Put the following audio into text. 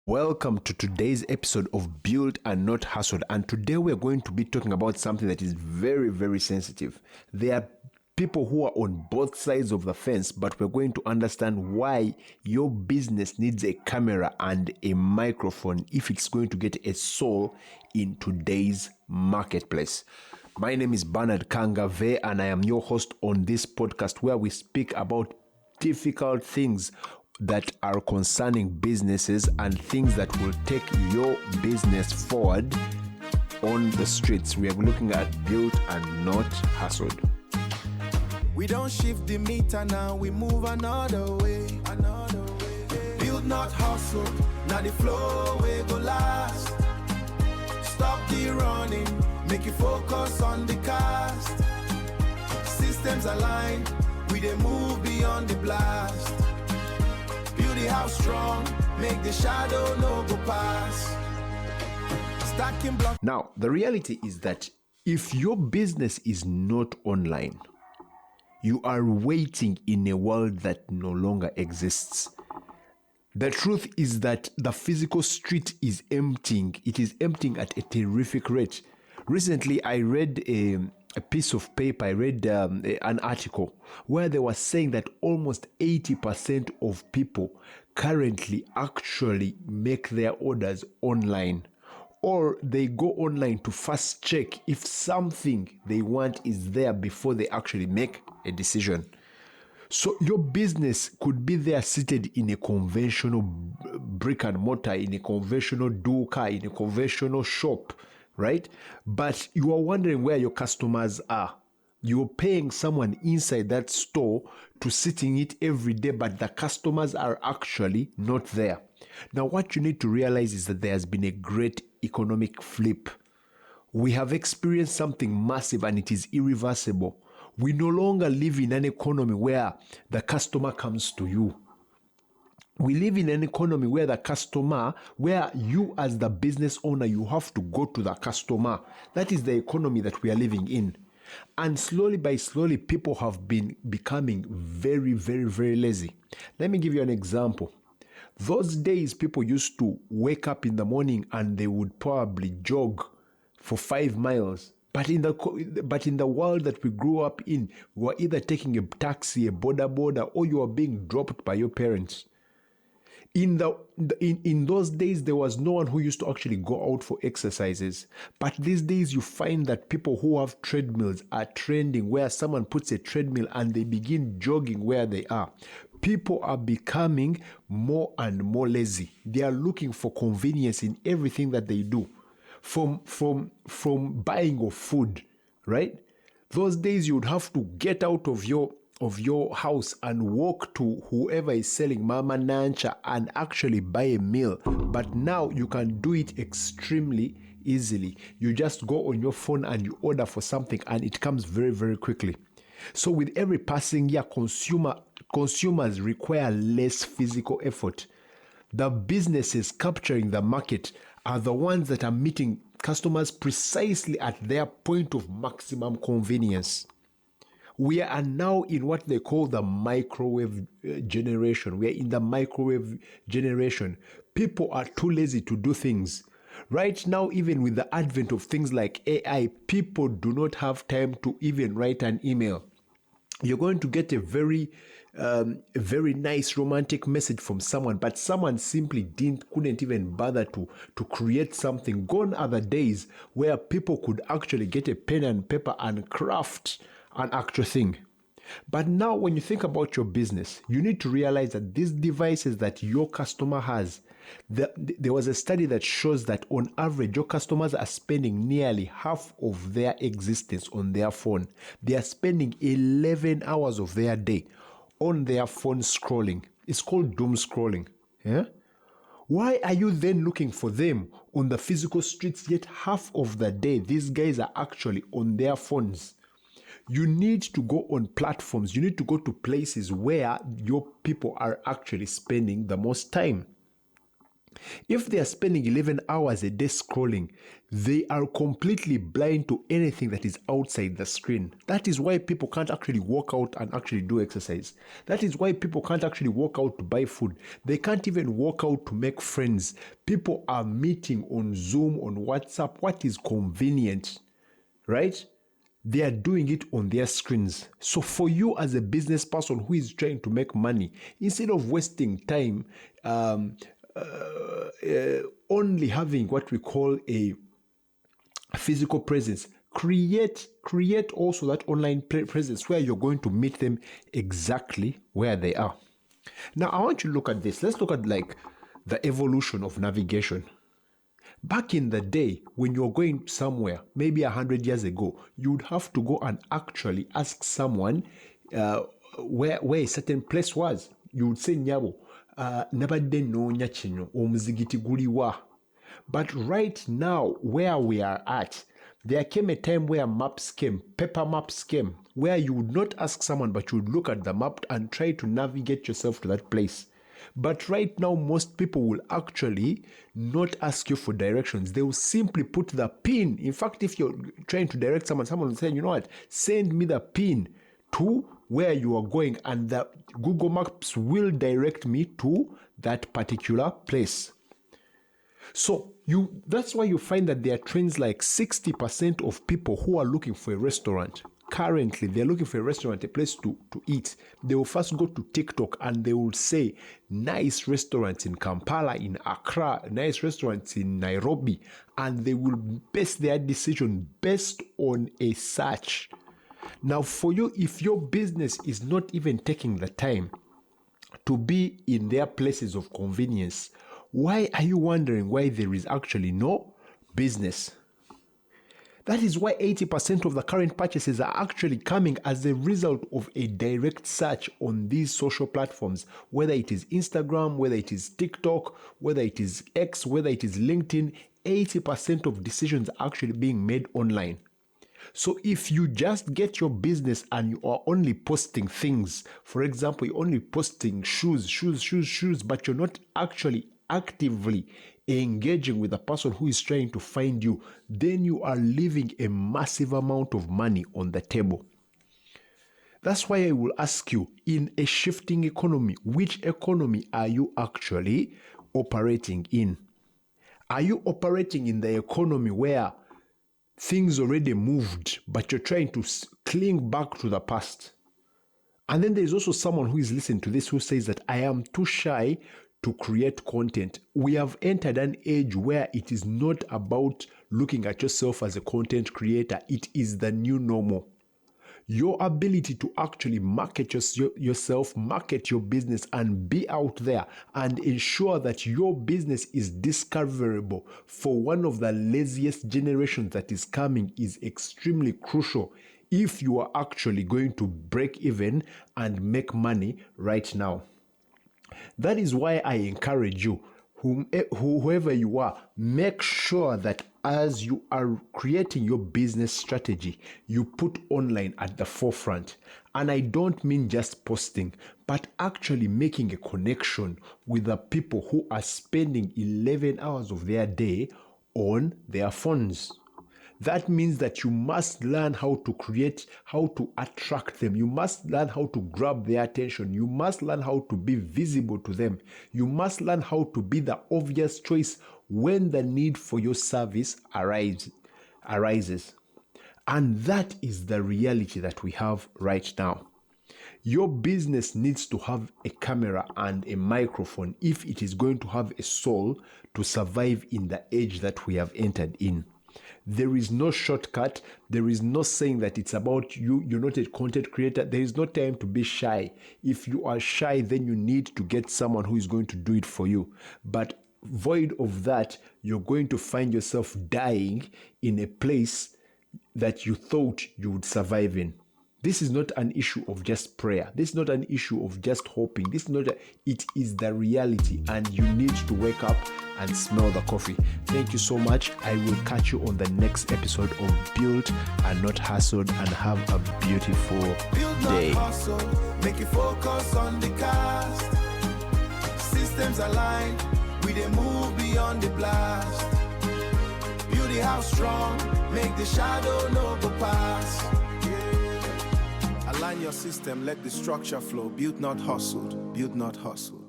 Welcome to today's episode of Built and Not Hustled, and today we're going to be talking about something that is very, very sensitive. There are people who are on both sides of the fence, but we're going to understand why your business needs a camera and a microphone if it's going to get a soul in today's marketplace. My name is Bernard Kangave, and I am your host on this podcast where we speak about difficult things that are concerning businesses and things that will take your business forward on the streets. We are looking at Built and Not Hustled. We don't shift the meter now, we move another way. Build, not hustle, now the flow we go last. Stop the running, make you focus on the cast. Systems aligned, we dey move beyond the blast. Build the house strong, make the shadow no go pass. Stacking block. Now, the reality is that if your business is not online, you are waiting in a world that no longer exists. The truth is that the physical street is emptying. It is emptying at a terrific rate. Recently, I read a piece of paper, I read an article where they were saying that almost 80% of people currently actually make their orders online, or they go online to first check if something they want is there before they actually make a decision. So your business could be there seated in a conventional brick and mortar, in a conventional duka, in a conventional shop, right? But you are wondering where your customers are. You're paying someone inside that store to sit in it every day, but the customers are actually not there. Now, what you need to realize is that there has been a great economic flip. We have experienced something massive and it is irreversible. We no longer live in an economy where the customer comes to you. We live in an economy where where you as the business owner, you have to go to the customer. That is the economy that we are living in. And slowly by slowly, people have been becoming very, very, very lazy. Let me give you an example. Those days, people used to wake up in the morning and they would probably jog for 5 miles. But in the world that we grew up in, we were either taking a taxi, a boda, or you are being dropped by your parents. In those days, there was no one who used to actually go out for exercises. But these days, you find that people who have treadmills are trending, where someone puts a treadmill and they begin jogging where they are. People are becoming more and more lazy. They are looking for convenience in everything that they do. From buying of food, right? Those days you would have to get out of your house and walk to whoever is selling Mama Nancha and actually buy a meal. But now you can do it extremely easily. You just go on your phone and you order for something and it comes very, very quickly. So with every passing year, consumers require less physical effort. The businesses capturing the market are the ones that are meeting customers precisely at their point of maximum convenience. We are now in what they call the microwave generation. We are in the microwave generation. People are too lazy to do things. Right now, even with the advent of things like AI, people do not have time to even write an email. You're going to get a very nice romantic message from someone, but someone simply couldn't even bother to create something. Gone are the days where people could actually get a pen and paper and craft an actual thing. But now when you think about your business, you need to realize that these devices that your customer has, there was a study that shows that on average, your customers are spending nearly half of their existence on their phone. They are spending 11 hours of their day on their phone scrolling. It's called doom scrolling. Yeah? Why are you then looking for them on the physical streets, yet half of the day these guys are actually on their phones? You need to go on platforms. You need to go to places where your people are actually spending the most time. If they are spending 11 hours a day scrolling, they are completely blind to anything that is outside the screen. That is why people can't actually walk out and actually do exercise. That is why people can't actually walk out to buy food. They can't even walk out to make friends. People are meeting on Zoom, on WhatsApp, what is convenient, right? They are doing it on their screens. So for you as a business person who is trying to make money, instead of wasting time only having what we call a physical presence, create also that online presence where you're going to meet them exactly where they are. Now I want you to look at this. Let's look at like the evolution of navigation. Back in the day, when you're going somewhere, maybe 100 years ago, you would have to go and actually ask someone where a certain place was. You would say, Nyabo, nabadde noonya kino, omuzigiti guli wa? But right now, where we are at, there came a time where maps came, paper maps came, where you would not ask someone, but you would look at the map and try to navigate yourself to that place. But right now, most people will actually not ask you for directions. They will simply put the pin. In fact, if you're trying to direct someone will say, you know what, send me the pin to where you are going, and the Google Maps will direct me to that particular place. So that's why you find that there are trends like 60% of people who are looking for a restaurant. Currently, they're looking for a restaurant, a place to eat. They will first go to TikTok and they will say, nice restaurants in Kampala, in Accra, nice restaurants in Nairobi. And they will base their decision based on a search. Now, for you, if your business is not even taking the time to be in their places of convenience, why are you wondering why there is actually no business? That is why 80% of the current purchases are actually coming as a result of a direct search on these social platforms, whether it is Instagram, whether it is TikTok, whether it is X, whether it is LinkedIn. 80% of decisions are actually being made online. So if you just get your business and you are only posting things, for example, you're only posting shoes, but you're not actually actively engaging with the person who is trying to find you, then you are leaving a massive amount of money on the table. That's why I will ask you, in a shifting economy, which economy are you actually operating in? Are you operating in the economy where things already moved, but you're trying to cling back to the past? And then there's also someone who is listening to this who says that I am too shy to create content. We have entered an age where it is not about looking at yourself as a content creator. It is the new normal. Your ability to actually market yourself, market your business, and be out there and ensure that your business is discoverable for one of the laziest generations that is coming is extremely crucial if you are actually going to break even and make money right now. That is why I encourage you, whoever you are, make sure that as you are creating your business strategy, you put online at the forefront. And I don't mean just posting, but actually making a connection with the people who are spending 11 hours of their day on their phones. That means that you must learn how to create, how to attract them. You must learn how to grab their attention. You must learn how to be visible to them. You must learn how to be the obvious choice when the need for your service arises. And that is the reality that we have right now. Your business needs to have a camera and a microphone if it is going to have a soul to survive in the age that we have entered in. There is no shortcut. There is no saying that it's about you. You're not a content creator. There is no time to be shy. If you are shy, then you need to get someone who is going to do it for you. But void of that, you're going to find yourself dying in a place that you thought you would survive in. This is not an issue of just prayer. This is not an issue of just hoping. It is the reality, and you need to wake up and smell the coffee. Thank you so much. I will catch you on the next episode of Built and Not Hustled, and have a beautiful day. Not hustle, make you focus on the cast. Systems aligned, We dey move beyond the blast. Build the house strong, make the shadow no go pass. Yeah. Align your system, let the structure flow. Build not hustled, build not hustled.